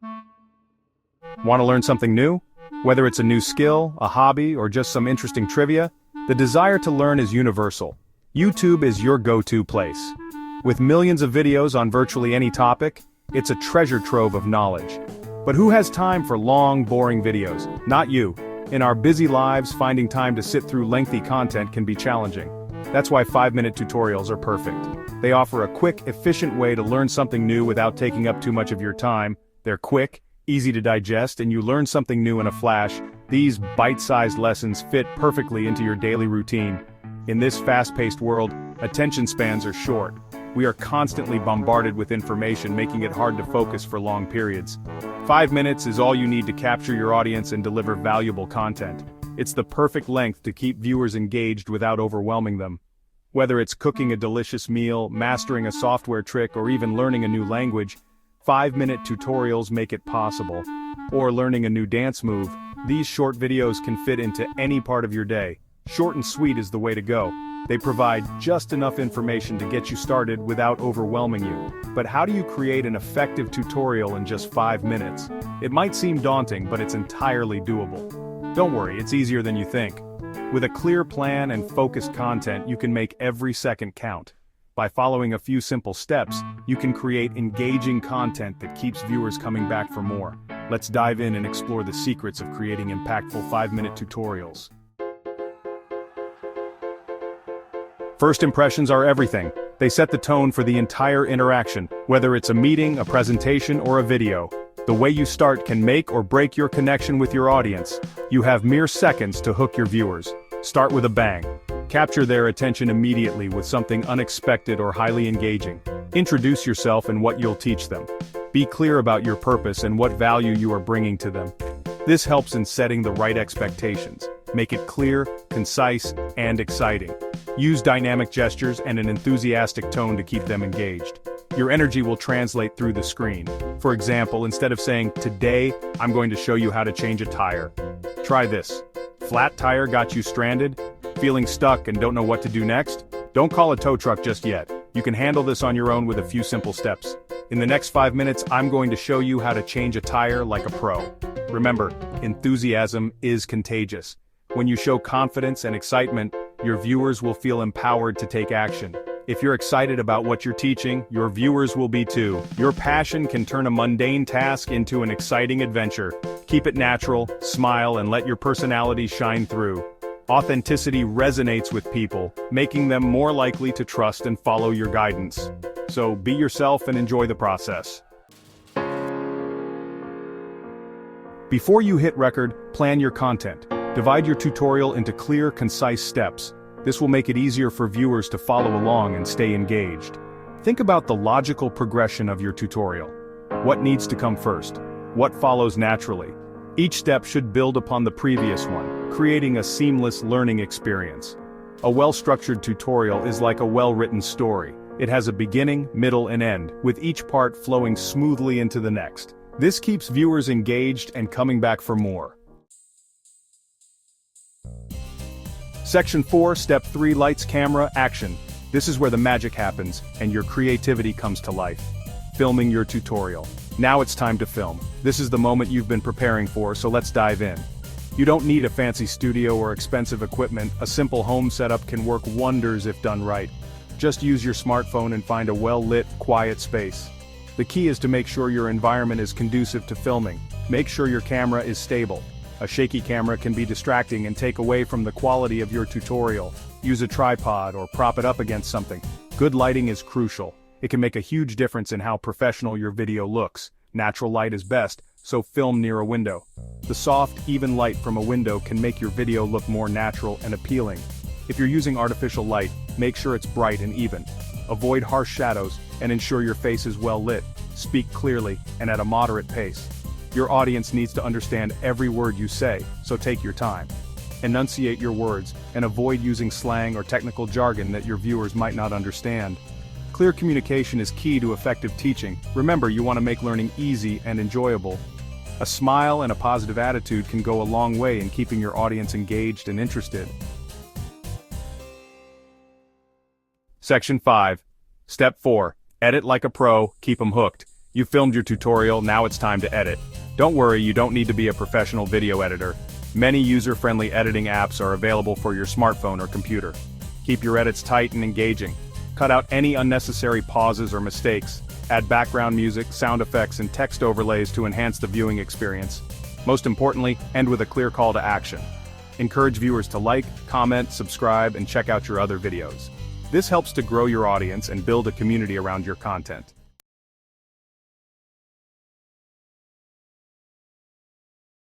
Want to learn something new? Whether it's a new skill, a hobby, or just some interesting trivia, the desire to learn is universal. YouTube is your go-to place. With millions of videos on virtually any topic, it's a treasure trove of knowledge. But who has time for long, boring videos? Not you. In our busy lives, finding time to sit through lengthy content can be challenging. That's why 5-minute tutorials are perfect. They offer a quick, efficient way to learn something new without taking up too much of your time. They're quick, easy to digest, and you learn something new in a flash. These bite-sized lessons fit perfectly into your daily routine. In this fast-paced world, attention spans are short. We are constantly bombarded with information, making it hard to focus for long periods. 5 minutes is all you need to capture your audience and deliver valuable content. It's the perfect length to keep viewers engaged without overwhelming them. Whether it's cooking a delicious meal, mastering a software trick, or even learning a new language, 5-minute tutorials make it possible. Or learning a new dance move, these short videos can fit into any part of your day. Short and sweet is the way to go. They provide just enough information to get you started without overwhelming you. But how do you create an effective tutorial in just 5 minutes? It might seem daunting, but it's entirely doable. Don't worry, it's easier than you think. With a clear plan and focused content, you can make every second count. By following a few simple steps, you can create engaging content that keeps viewers coming back for more. Let's dive in and explore the secrets of creating impactful 5-minute tutorials. First impressions are everything. They set the tone for the entire interaction, whether it's a meeting, a presentation, or a video. The way you start can make or break your connection with your audience. You have mere seconds to hook your viewers. Start with a bang. Capture their attention immediately with something unexpected or highly engaging. Introduce yourself and what you'll teach them. Be clear about your purpose and what value you are bringing to them. This helps in setting the right expectations. Make it clear, concise, and exciting. Use dynamic gestures and an enthusiastic tone to keep them engaged. Your energy will translate through the screen. For example, instead of saying, "Today, I'm going to show you how to change a tire," try this. "Flat tire got you stranded? Feeling stuck and don't know what to do next? Don't call a tow truck just yet. You can handle this on your own with a few simple steps. In the next 5 minutes, I'm going to show you how to change a tire like a pro." Remember, enthusiasm is contagious. When you show confidence and excitement, your viewers will feel empowered to take action. If you're excited about what you're teaching, your viewers will be too. Your passion can turn a mundane task into an exciting adventure. Keep it natural, smile, and let your personality shine through. Authenticity resonates with people, making them more likely to trust and follow your guidance. So be yourself and enjoy the process. Before you hit record, plan your content. Divide your tutorial into clear, concise steps. This will make it easier for viewers to follow along and stay engaged. Think about the logical progression of your tutorial. What needs to come first? What follows naturally? Each step should build upon the previous one, creating a seamless learning experience. A well-structured tutorial is like a well-written story. It has a beginning, middle, and end, with each part flowing smoothly into the next. This keeps viewers engaged and coming back for more. Section 4, Step 3, Lights, Camera, Action. This is where the magic happens, and your creativity comes to life. Filming your tutorial. Now it's time to film. This is the moment you've been preparing for, so let's dive in. You don't need a fancy studio or expensive equipment. A simple home setup can work wonders if done right. Just use your smartphone and find a well-lit, quiet space. The key is to make sure your environment is conducive to filming. Make sure your camera is stable. A shaky camera can be distracting and take away from the quality of your tutorial. Use a tripod or prop it up against something. Good lighting is crucial. It can make a huge difference in how professional your video looks. Natural light is best, so film near a window. The soft, even light from a window can make your video look more natural and appealing. If you're using artificial light, make sure it's bright and even. Avoid harsh shadows, and ensure your face is well lit. Speak clearly, and at a moderate pace. Your audience needs to understand every word you say, so take your time. Enunciate your words, and avoid using slang or technical jargon that your viewers might not understand. Clear communication is key to effective teaching. Remember, you want to make learning easy and enjoyable. A smile and a positive attitude can go a long way in keeping your audience engaged and interested. Section 5. Step 4. Edit like a pro, keep them hooked. You filmed your tutorial, now it's time to edit. Don't worry, you don't need to be a professional video editor. Many user-friendly editing apps are available for your smartphone or computer. Keep your edits tight and engaging. Cut out any unnecessary pauses or mistakes. Add background music, sound effects, and text overlays to enhance the viewing experience. Most importantly, end with a clear call to action. Encourage viewers to like, comment, subscribe, and check out your other videos. This helps to grow your audience and build a community around your content.